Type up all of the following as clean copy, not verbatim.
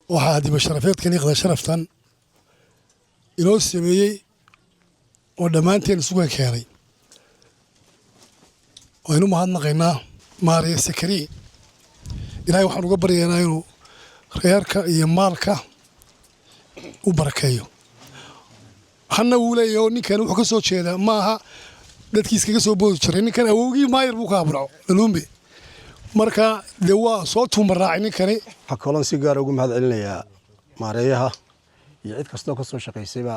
وهذه بشرفيت كان يقضى شرفتان إنه السمية ودمانتين سوق كاري وإنه ما هاد نقينا ماري سكري إلهي وحنا قبر ينايرو خيارك يمالك وبركايو حنا ولايو نكان وحكا سو jeeda maaha dadkiis kaga soo boodi jiray ninkan awowgii maayir buu ka abraco lumbi marka de waa soo tuumaraacay ninkani xakolan si gaar ugu mahad celinayaa maareeyaha iyo cid kasta oo ka soo shaqeysayba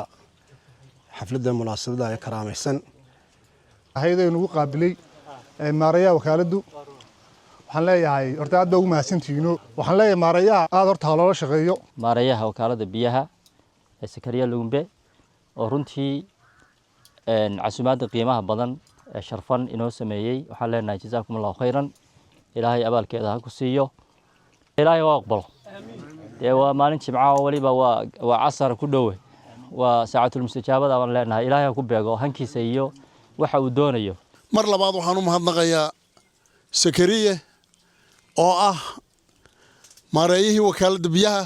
xafladda munaasabada ay karaamaysan hay'adda ugu qaabilay maareeyaha wakaaladu waxaan leeyahay horta aad ugu mahadsantihiin waxaan leeyahay maareeyaha aad horta loola shaqeeyo maareeyaha wakaalada biyaha ee Sakariya Lumbe oo runtii casuumaadda qiimaha badan ee sharfan inoo sameeyay waxaan leenahay jazaakumullahu khayran ilaahay abaalkeeda ha ku siiyo ilaahay waa aqbalo waa maalin jimcaha waliba waa casar ku dhow waa saacatul mustajaabada aan leenahay ilaahay ha ku beego hankiisa iyo waxa uu doonayo mar labaad waxaan u mahadnaqayaa Sakariya oo ah maareeyihii wakaalada biyaha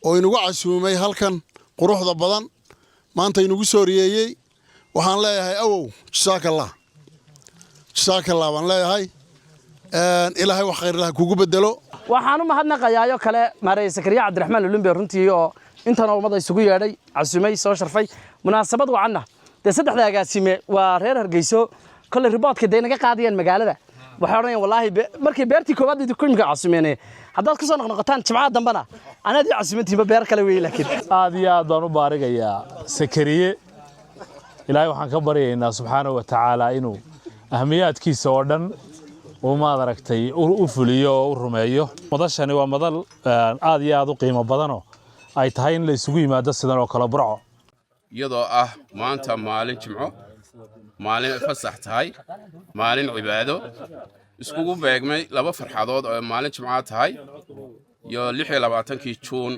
oo inagu casuumay halkan quruxda badan maanta inagu soo riyeeyay waxaan leeyahay awow jazaakallah baan leeyahay ilaahay wax khayr leh kugu bedelo waxaan u mahadnaqayaa kale maareey Sakariya Cabdiraxmaan Lumbe runtii oo intan ummada isugu yeedhay casuumay soo sharfay munaasabad wacanna saddexda agaasime waa reer Hargeyso kale riboodka deegaanka qaadiyeen magaalada waxaan oranayay wallahi markii beertii koobaad idinku imka casuumeene haddaad ka soo noqnoqotaan jimcaha dambana anadii casuumantiiba beer kale weey laakiin aad iyo aad baan u baarigayaa Sakariye ilaahay waxaan ka baryaynaa subxaanahu wa ta'aala inuu ahmiyaadkiisa oo dhan oo ma aragtay u fuliyo oo u rumeeyo madashani waa madal aad iyo aad u qiimo badan oo ay tahay in la isugu yimaado sidan oo kala burco iyadoo ah maanta maalin jimco maalin fasax tahay maalin cibaado iskugu beegmay laba farxadood oo maalin jimco tahay iyo 26 Juun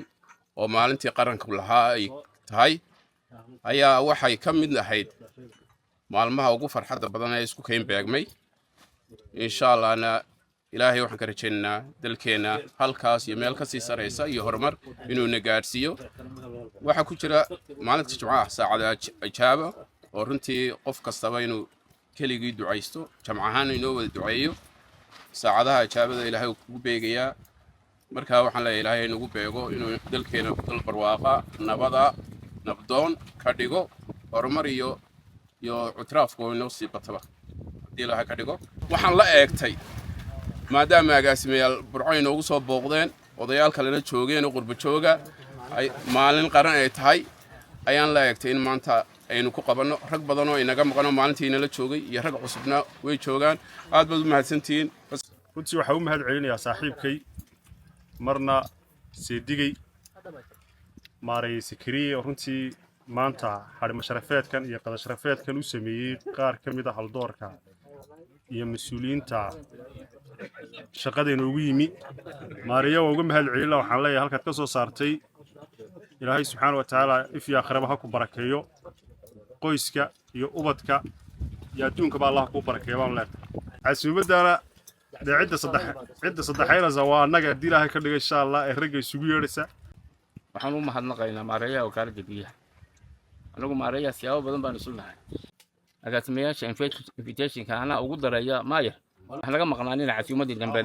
oo maalintii qaranka lahaa ay tahay ayaa waxay ka mid ahayd maalmaha ugu farxadda badan ee isku keen beegmay insha Allah ilaahay waxaan ka rajaynaynaa dalkeena halkaas iyo meel ka sii sareysa iyo horumar inuu na gaarsiiyo waxa ku jira maalinta jimcaha saacada ijaaba oo runtii qof kastaba inuu keligii ducaysto jamcahan inoo wada duceeyo saacadaha ijaabada ilaahay ugu beegayaa marka waxaan leeyahay ilaahay nagu beego inuu dalkeena dal barwaaqa nabada nabdoon ka dhigo horumar iyo utraafku inoo sii bataba hadii ilaahay ka dhigo waxaan la eegtay maadaama agaasimayaal burco inoogu soo booqdeen odayaal kalena joogeen oo qurbo jooga ay maalin qaran ay tahay ayaan la eegtay in maanta aynu ku qabanno rag badan oo inaga maqano maalintiina la joogay iyo rag cusubna way joogaan aad baad u mahadsantiin runtii waxa uu mahad celinayaa saaxiibkay marna seedigay maareey Sakariya runtii maanta xarimo sharafeedkan iyo qada sharafeedkan u sameeyay qaar ka mid ah haldoorka iyo mas'uuliyiinta shaqadeena ugu yimi maareeyo ugu mahad celinayaa waxaan leeyahay halkaad ka soo saartay ilaahay subxaanahu wa ta'aala ifi aakhiraba ha ku barakeeyo qoyska iyo ubadka iyo adduunka ba Allah ku barakeeyo baan leeyahay casuumadana cidda saddexayna waa annaga hadii ilaahay ka dhigay insha Allah ee ragga isugu yeedhaysa waxaan u mahadnaqaynaa maareeyaha wakaalada biyaha anagu maareeyaha siyaabo badan baan isu nahay agaasimayaasha invitation-ka ana ugu dareeya maayir waxaan laga maqnaa in casuumadii dambe